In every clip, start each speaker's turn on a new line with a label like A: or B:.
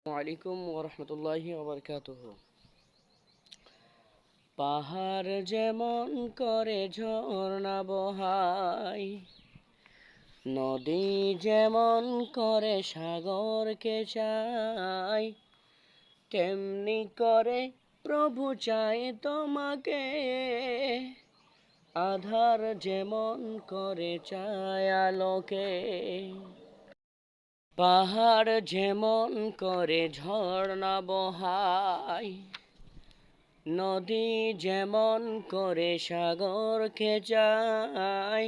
A: আলাইকুম ওরহমতুল্লাহি ওবরকাতুহু। পাহাড় যেমন করে ঝর্ণা বহায়, নদী যেমন করে সাগরকে চায়, তেমনি করে প্রভু চায় তোমাকে। আধার যেমন করে চায় আলোকে, পাহাড় যেমন করে ঝর্ণা বহায়, নদী যেমন করে সাগরকে চায়,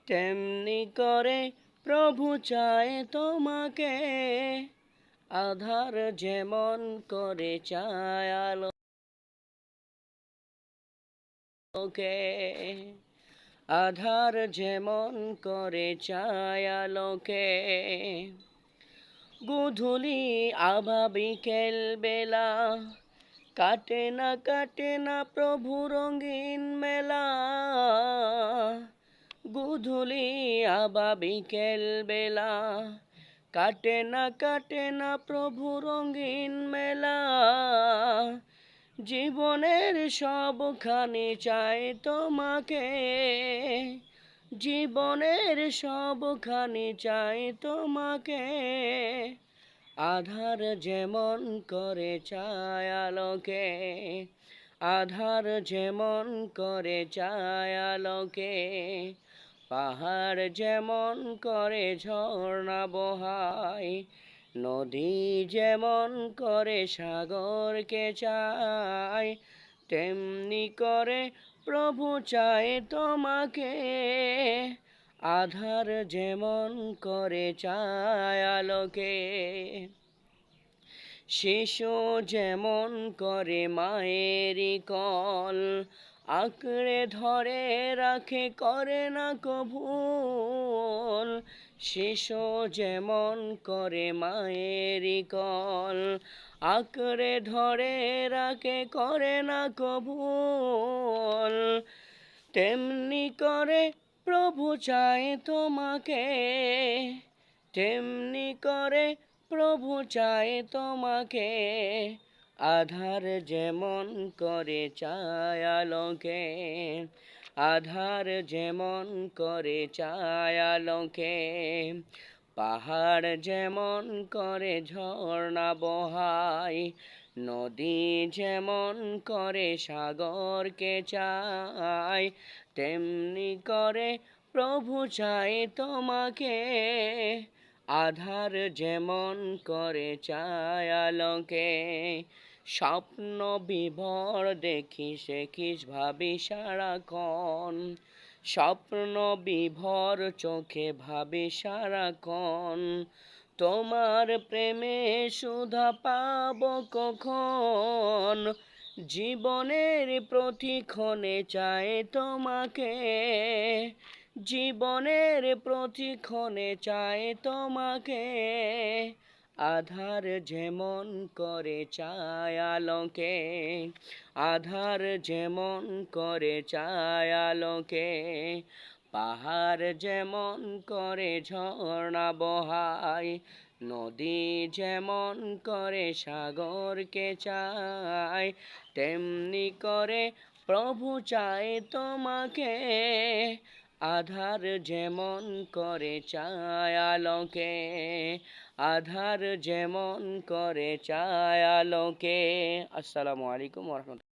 A: তেমনি করে প্রভু চায় তোমাকে। আধার যেমন করে চায় আলোকে, আধার যেমন করে চায় আলোকে। গোধূলি আভা বিকেল বেলা, কাটে না প্রভু রঙিন মেলা। গোধূলি আভা বিকেল বেলা, কাটে না প্রভু রঙিন মেলা। জীবনের সবখানি চাই তোমাকে, জীবনের সবখানি চাই তোমাকে। আধার যেমন করে চায় আলোকে, আধার যেমন করে চায় আলোকে। পাহাড় যেমন করে ঝর্ণা বহায়, নদী যেমন করে সাগরকে চায়, তেমনি করে প্রভু চায় তোমাকে। আধার যেমন করে চায় আলোকে, শিশু যেমন করে মায়েরই কল, আঁকড়ে ধরে রাখে করে না কভুল। শিশু যেমন করে মায়েরই কল, আঁকড়ে ধরে রাখে করে না কভুল, তেমনি করে প্রভু চায় তোমাকে। তেমনি করে প্রভু চায় তোমাকে। আধার যেমন করে চায় আলোকে, আধার যেমন করে চায় আলোকে। পাহাড় যেমন করে ঝর্ণা বহায়, নদী যেমন করে সাগরকে চায়, তেমনি করে প্রভু চায় তোমাকে। আধার যেমন করে চায় আলোকে। স্বপ্ন বিভোর দেখি সেখিস ভাবি সারাক্ষণ, স্বপ্ন বিভোর চোখে ভাবি সারাক্ষণ। তোমার প্রেমে সুধা পাব কখন, জীবনের প্রতিক্ষণে চাই তোমাকে। জীবনের প্রতিক্ষণে চাই তোমাকে। আধার যেমন করে চায় আলোকে, আধার যেমন করে চায় আলোকে। পাহাড় যেমন করে ঝর্ণা বহায়, নদী যেমন করে সাগরকে চায়, তেমনি করে প্রভু চায় তোমাকে। আধার যেমন করে চায় আলোকে, আধার যেমন করে চায় আলোকে। আসসালামু আলাইকুম ওয়া রাহমাতুল্লাহ।